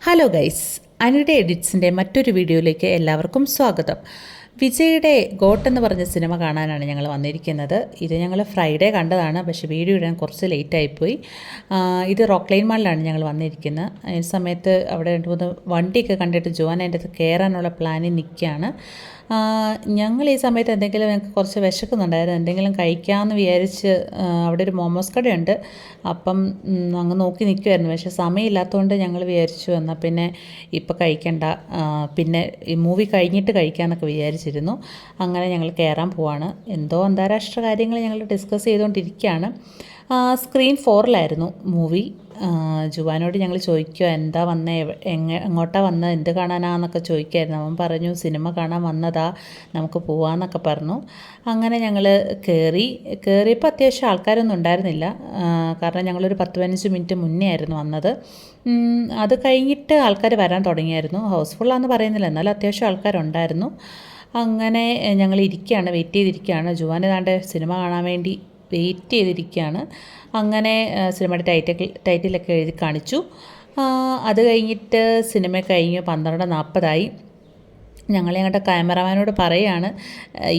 Hello guys, അനിയുടെ എഡിറ്റ്സിൻ്റെ മറ്റൊരു വീഡിയോയിലേക്ക് എല്ലാവർക്കും സ്വാഗതം. വിജയുടെ ഗോട്ട് എന്ന് പറഞ്ഞ സിനിമ കാണാനാണ് ഞങ്ങൾ വന്നിരിക്കുന്നത്. ഇത് ഞങ്ങൾ ഫ്രൈഡേ കണ്ടതാണ്, പക്ഷേ വീഡിയോ ഇടാൻ കുറച്ച് ലേറ്റായിപ്പോയി. ഇത് റോക്ക്ലൈൻ മാളിലാണ് ഞങ്ങൾ വന്നിരിക്കുന്നത്. ഈ സമയത്ത് അവിടെ 2-3 വണ്ടിയൊക്കെ കണ്ടിട്ട് ജോൻ അതിൻ്റെ അകത്ത് കയറാനുള്ള പ്ലാനിൽ നിൽക്കുകയാണ്. ഞങ്ങൾ ഈ സമയത്ത് എന്തെങ്കിലും ഞങ്ങൾക്ക് കുറച്ച് വിശക്കുന്നുണ്ടായിരുന്നു, എന്തെങ്കിലും കഴിക്കാമെന്ന് വിചാരിച്ച് അവിടെ ഒരു മോമോസ് കടയുണ്ട്, അപ്പം അങ്ങ് നോക്കി നിൽക്കുമായിരുന്നു. പക്ഷേ സമയമില്ലാത്തതുകൊണ്ട് ഞങ്ങൾ വിചാരിച്ചു എന്നാൽ പിന്നെ ഇപ്പം കഴിക്കണ്ട, പിന്നെ ഈ മൂവി കഴിഞ്ഞിട്ട് കഴിക്കാമെന്നൊക്കെ വിചാരിച്ചിരുന്നു. അങ്ങനെ ഞങ്ങൾ കയറാൻ പോവാണ്. എന്തോ അന്താരാഷ്ട്ര കാര്യങ്ങൾ ഞങ്ങൾ ഡിസ്കസ് ചെയ്തുകൊണ്ടിരിക്കുകയാണ്. Screen 4-ലായിരുന്നു movie. ജുവാനോട് ഞങ്ങൾ ചോദിക്കുക എന്താ വന്നേ, എങ്ങോട്ടാണ് വന്നത്, എന്ത് കാണാനാന്നൊക്കെ ചോദിക്കുമായിരുന്നു. അവൻ പറഞ്ഞു സിനിമ കാണാൻ വന്നതാ, നമുക്ക് പോവാന്നൊക്കെ പറഞ്ഞു. അങ്ങനെ ഞങ്ങൾ കയറിയപ്പോൾ അത്യാവശ്യം ആൾക്കാരൊന്നും ഉണ്ടായിരുന്നില്ല, കാരണം ഞങ്ങളൊരു 10-15 മിനിറ്റ് മുന്നേ ആയിരുന്നു വന്നത്. അത് കഴിഞ്ഞിട്ട് ആൾക്കാർ വരാൻ തുടങ്ങിയായിരുന്നു. ഹൗസ്ഫുള്ളാന്ന് പറയുന്നില്ല, എന്നാലും അത്യാവശ്യം ആൾക്കാരുണ്ടായിരുന്നു. അങ്ങനെ ഞങ്ങൾ വെയിറ്റ് ചെയ്തിരിക്കുകയാണ്. ജുവാൻ ഏതാണ്ട് സിനിമ കാണാൻ വേണ്ടി വെയിറ്റ് ചെയ്തിരിക്കുകയാണ്. അങ്ങനെ സിനിമയുടെ ടൈറ്റിലൊക്കെ എഴുതി കാണിച്ചു. അത് കഴിഞ്ഞിട്ട് സിനിമ കഴിഞ്ഞ് 12:40 ഞങ്ങളുടെ ക്യാമറമാനോട് പറയുകയാണ്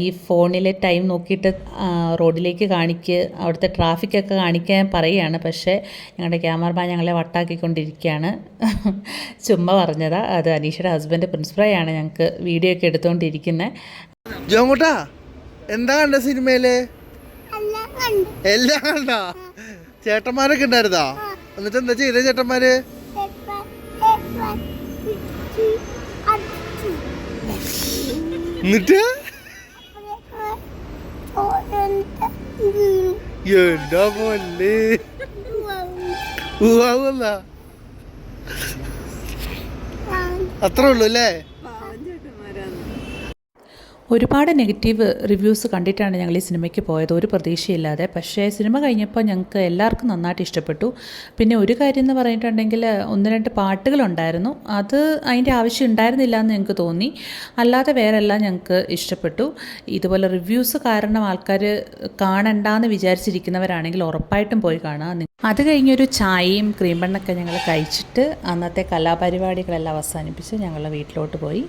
ഈ ഫോണിലെ ടൈം നോക്കിയിട്ട് റോഡിലേക്ക് അവിടുത്തെ ട്രാഫിക്കൊക്കെ കാണിക്കാൻ പറയുകയാണ്. പക്ഷേ ഞങ്ങളുടെ ക്യാമറമാൻ ഞങ്ങളെ വട്ടാക്കിക്കൊണ്ടിരിക്കുകയാണ്. ചുമ്മാ പറഞ്ഞതാ. അത് അനീഷയുടെ ഹസ്ബൻഡ് പ്രിൻസിപ്പളാണ് ഞങ്ങൾക്ക് വീഡിയോ ഒക്കെ എടുത്തുകൊണ്ടിരിക്കുന്നത്. ജോങ്ങോട്ടാ എന്താ കണ്ട സിനിമയില്? എല്ലാം കണ്ടാ? ചേട്ടന്മാരൊക്കെ ഉണ്ടായിരുന്നാ? എന്നിട്ട് എന്താ ചെയ്ത ചേട്ടന്മാര്? എന്നിട്ട് എന്താ പോലെ അത്രേ ഉള്ളൂ അല്ലേ? ഒരുപാട് നെഗറ്റീവ് റിവ്യൂസ് കണ്ടിട്ടാണ് ഞങ്ങൾ ഈ സിനിമയ്ക്ക് പോയത്, ഒരു പ്രതീക്ഷയില്ലാതെ. പക്ഷേ സിനിമ കഴിഞ്ഞപ്പോൾ ഞങ്ങൾക്ക് എല്ലാവർക്കും നന്നായിട്ട് ഇഷ്ടപ്പെട്ടു. പിന്നെ ഒരു കാര്യം എന്ന് പറഞ്ഞിട്ടുണ്ടെങ്കിൽ 1-2 പാട്ടുകളുണ്ടായിരുന്നു, അത് അതിൻ്റെ ആവശ്യം ഉണ്ടായിരുന്നില്ല എന്ന് ഞങ്ങൾക്ക് തോന്നി. അല്ലാതെ വേറെല്ലാം ഞങ്ങൾക്ക് ഇഷ്ടപ്പെട്ടു. ഇതുപോലെ റിവ്യൂസ് കാരണം ആൾക്കാർ കാണണ്ടെന്ന് വിചാരിച്ചിരിക്കുന്നവരാണെങ്കിൽ ഉറപ്പായിട്ടും പോയി കാണാം. അത് കഴിഞ്ഞൊരു ചായയും ക്രീം ബണ്ണൊക്കെ ഞങ്ങൾ കഴിച്ചിട്ട് അന്നത്തെ കലാപരിപാടികളെല്ലാം അവസാനിപ്പിച്ച് ഞങ്ങൾ വീട്ടിലോട്ട് പോയി.